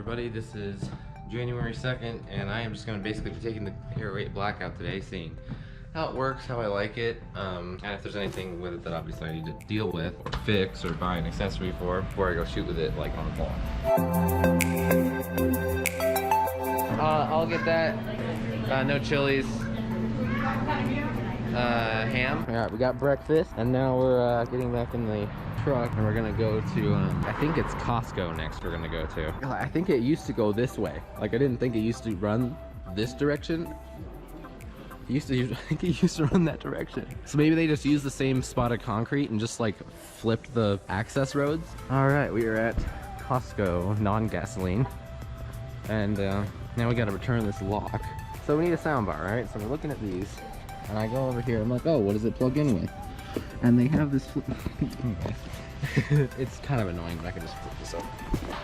everybody, this is January 2nd and I am just going to basically be taking the Hero 8 Blackout today, seeing how it works, how I like it, and if there's anything with it that obviously I need to deal with or fix or buy an accessory for before I go shoot with it like on the ball. I'll get that, no chilies, ham. Alright, we got breakfast and now we're getting back in the truck and we're gonna go to I think it's Costco next we're gonna go to. I think it used to go this way. Like I didn't think it used to run this direction. I think it used to run that direction. So maybe they just used the same spot of concrete and just like flipped the access roads. All right, we are at Costco, non-gasoline. And now we gotta return this lock. So we need a sound bar, right? So we're looking at these and I go over here, I'm like, oh, what does it plug in with? And they have this it's kind of annoying, but I can just flip this up.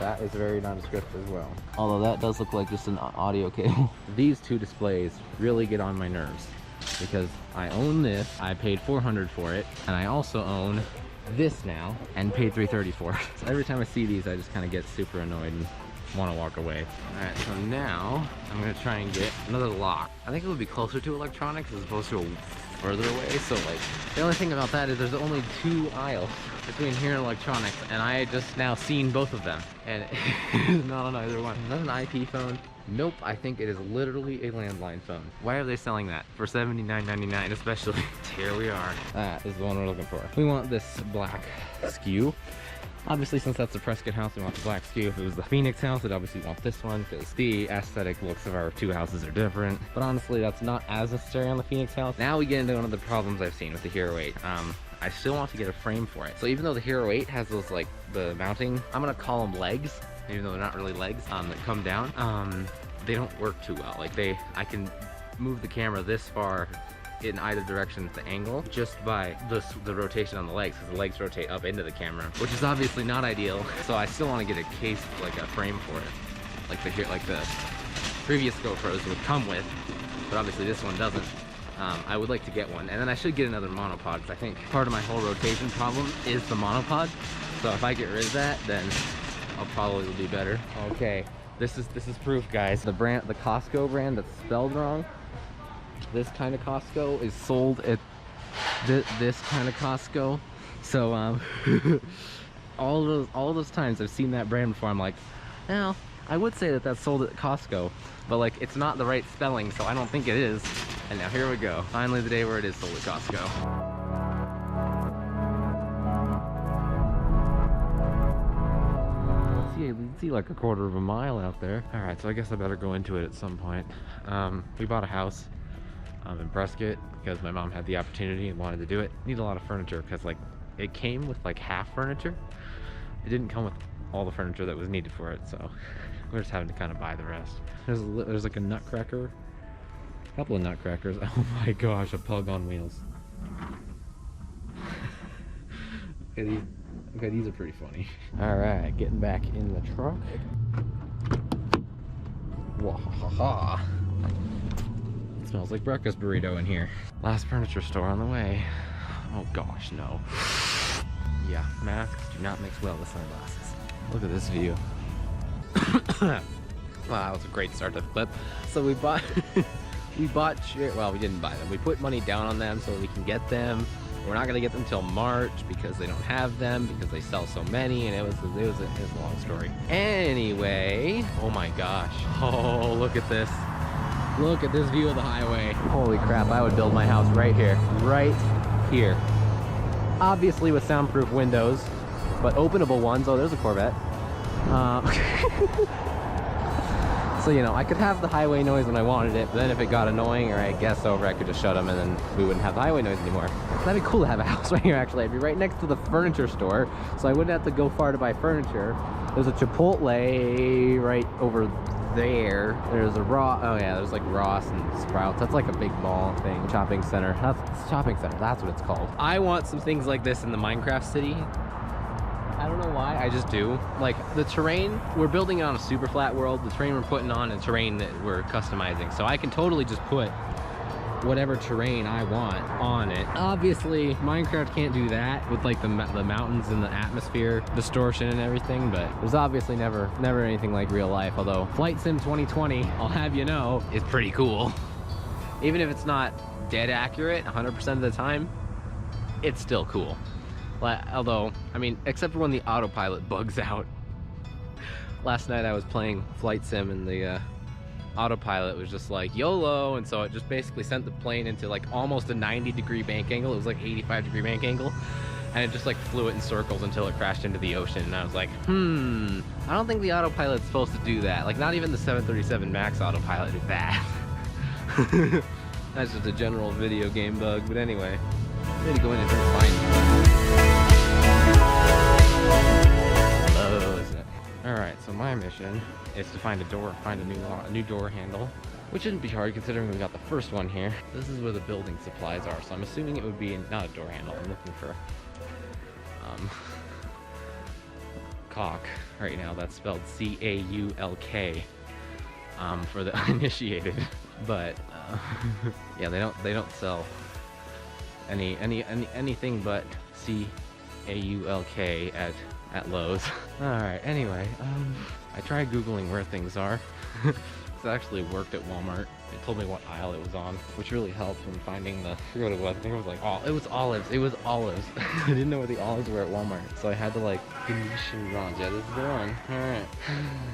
That is very nondescript as well. Although that does look like just an audio cable. These two displays really get on my nerves because I own this, I paid $400 for it, and I also own this now and paid $330 for it. So every time I see these, I just kind of get super annoyed and want to walk away. All right, so now I'm gonna try and get another lock. I think it would be closer to electronics as opposed to a further away. So like the only thing about that is there's only 2 aisles between here and electronics, and I just now seen both of them and it's not on either one. Is that an IP phone? Nope, I think it is literally a landline phone. Why are they selling that for $79.99 especially? Here we are. That is the one we're looking for. We want this black SKU. Obviously, since that's the Prescott house, we want the black SKU. If it was the Phoenix house, we'd obviously want this one because the aesthetic looks of our 2 houses are different. But honestly, that's not as necessary on the Phoenix house. Now we get into one of the problems I've seen with the Hero 8. I still want to get a frame for it. So even though the Hero 8 has those, like, the mounting, I'm gonna call them legs, even though they're not really legs, that come down, they don't work too well. Like I can move the camera this far in either direction at the angle just by the rotation on the legs, because the legs rotate up into the camera, which is obviously not ideal. So I still want to get a case, like a frame for it, like the previous GoPros would come with, but obviously this one doesn't. I would like to get one, and then I should get another monopod because I think part of my whole rotation problem is the monopod. So if I get rid of that, then I'll probably be better. Okay, this is proof, guys. The Costco brand that's spelled wrong. This kind of Costco is sold at this kind of Costco. So all those times I've seen that brand before, I'm like, well, I would say that that's sold at Costco, but like it's not the right spelling, so I don't think it is. And now here we go. Finally the day where it is sold at Costco. See like a quarter of a mile out there. All right, so I guess I better go into it at some point. We bought a house in Prescott because my mom had the opportunity and wanted to do it. Need a lot of furniture because like it came with like half furniture. It didn't come with all the furniture that was needed for it, so we're just having to kind of buy the rest. There's like a nutcracker, a couple of nutcrackers. Oh my gosh, a pug on wheels. Okay, these are pretty funny. All right, getting back in the truck. Wahaha. It smells like breakfast burrito in here. Last furniture store on the way. Oh gosh, no. Yeah, masks do not mix well with sunglasses. Look at this view. Wow, that was a great start to the clip. So we bought, well, we didn't buy them. We put money down on them so we can get them. We're not gonna get them till March because they don't have them because they sell so many, and it was a long story. Anyway, oh my gosh. Oh, look at this. Look at this view of the highway. Holy crap, I would build my house right here. Right here. Obviously with soundproof windows, but openable ones. Oh, there's a Corvette. So, you know, I could have the highway noise when I wanted it, but then if it got annoying or I guess over, I could just shut them and then we wouldn't have the highway noise anymore. That'd be cool to have a house right here, actually. I'd be right next to the furniture store, so I wouldn't have to go far to buy furniture. There's a Chipotle right over there. There's a there's like Ross and Sprouts. That's like a big mall thing. Shopping center. That's what it's called. I want some things like this in the Minecraft city. I don't know why, I just do. Like the terrain, we're building it on a super flat world. The terrain we're putting on is terrain that we're customizing. So I can totally just put whatever terrain I want on it. Obviously, Minecraft can't do that with like the mountains and the atmosphere distortion and everything, but there's obviously never anything like real life. Although Flight Sim 2020, I'll have you know, is pretty cool. Even if it's not dead accurate 100% of the time, it's still cool. Although, I mean, except for when the autopilot bugs out. Last night I was playing Flight Sim and the autopilot was just like YOLO, and so it just basically sent the plane into like almost a 90-degree bank angle. It was like 85-degree bank angle, and it just like flew it in circles until it crashed into the ocean. And I was like, I don't think the autopilot's supposed to do that. Like, not even the 737 MAX autopilot did that. That's just a general video game bug, but anyway, I need to go in and find Alright, so my mission is to find a new door handle, which shouldn't be hard considering we got the first one here. This is where the building supplies are, so I'm assuming it would be not a door handle. I'm looking for caulk right now. That's spelled C-A-U-L-K for the uninitiated. But yeah, they don't sell anything but C-A-U-L-K at Lowe's. Alright, anyway, I tried Googling where things are. It actually worked at Walmart. It told me what aisle it was on, which really helped when finding the, I forgot what it was. I think it was like, it was olives. It was olives. I didn't know where the olives were at Walmart, so I had to like, Venetian bronze. Yeah, this is the one. Alright.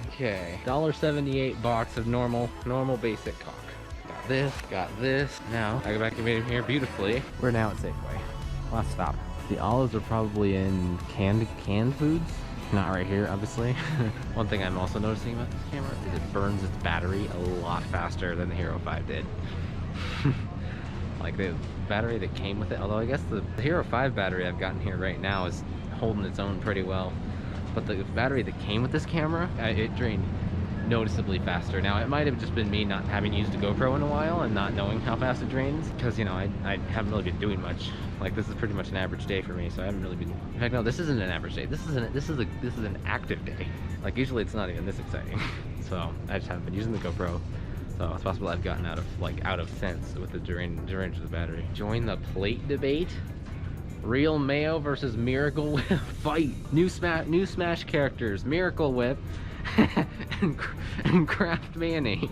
Okay. $1.78 box of normal basic caulk. Got this. Now, I go back in here beautifully. We're now at Safeway. Last stop. The olives are probably in canned foods. Not right here, obviously. One thing I'm also noticing about this camera is it burns its battery a lot faster than the Hero 5 did. Like the battery that came with it, although I guess the Hero 5 battery I've gotten here right now is holding its own pretty well. But the battery that came with this camera, it drained noticeably faster. Now, it might have just been me not having used a GoPro in a while and not knowing how fast it drains, because, you know, I haven't really been doing much. Like, this is pretty much an average day for me, so I haven't really been... In fact, no, this isn't an average day. This is an active day. Like, usually it's not even this exciting. So, I just haven't been using the GoPro. So, it's possible I've gotten out of sense with the drainage of the battery. Join the plate debate? Real Mayo versus Miracle Whip fight. New Smash characters. Miracle Whip and Kraft mayonnaise.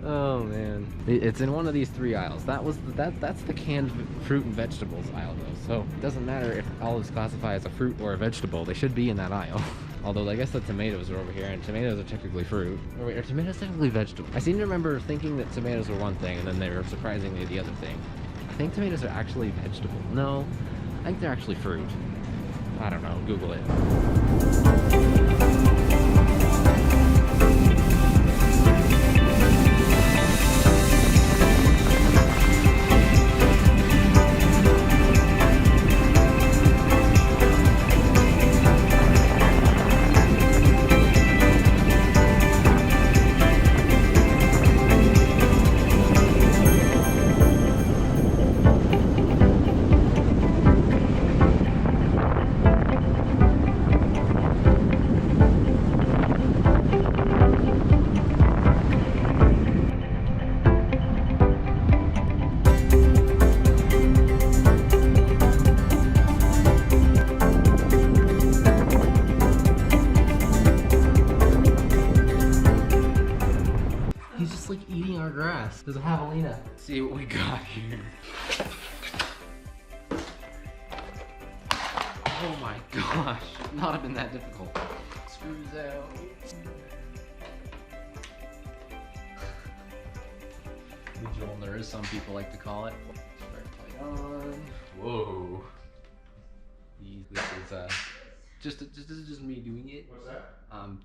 Oh man, it's in one of these three aisles. That's the canned fruit and vegetables aisle though, so it doesn't matter if olives classify as a fruit or a vegetable. They should be in that aisle. Although I guess the tomatoes are over here, and tomatoes are technically fruit. Or wait, are tomatoes technically vegetables? I seem to remember thinking that tomatoes were one thing and then they were surprisingly the other thing. I think tomatoes are actually vegetable. No, I think they're actually fruit. I don't know, Google it. There's a javelina. Let's see what we got here. Oh my gosh, not have been that difficult. Screws out. The joiner, as some people like to call it. Right plate on. Whoa. This is just me doing it. What's that?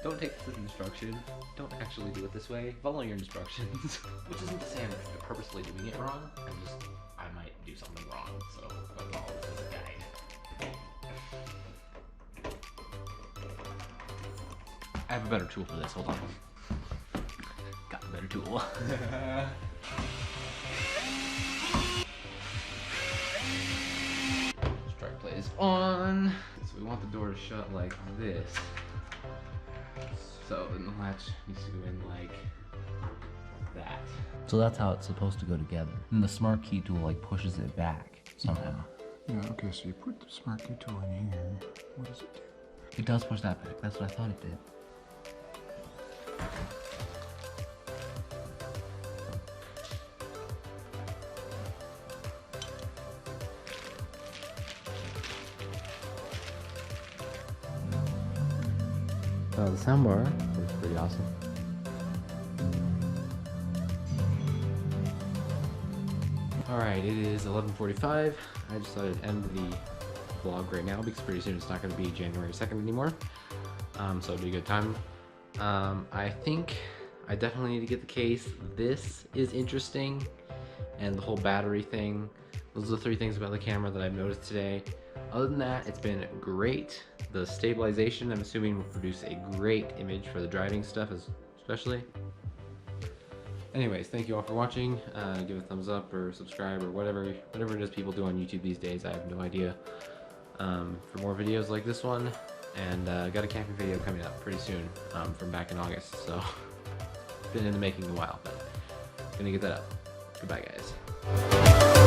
Don't take this as an instruction. Don't actually do it this way. Follow your instructions. Which isn't to say I'm purposely doing it wrong. I might do something wrong. So follow this as a guide. I have a better tool for this. Hold on. Got a better tool. Strike plate is on. So we want the door to shut like this. So then the latch needs to go in like that. So that's how it's supposed to go together. And the smart key tool like pushes it back somehow. Yeah, okay, so you put the smart key tool in here. What does it do? It does push that back. That's what I thought it did. The soundbar was pretty awesome. Alright, it is 11:45. I just thought I'd end the vlog right now because pretty soon it's not going to be January 2nd anymore. So it'll be a good time. I think I definitely need to get the case. This is interesting, and the whole battery thing. Those are the three things about the camera that I've noticed today. Other than that, it's been great. The stabilization, I'm assuming, will produce a great image for the driving stuff, especially. Anyways, thank you all for watching. Give a thumbs up or subscribe or whatever it is people do on YouTube these days. I have no idea. For more videos like this one, and got a camping video coming up pretty soon from back in August. So, been in the making a while, but gonna get that up. Goodbye, guys.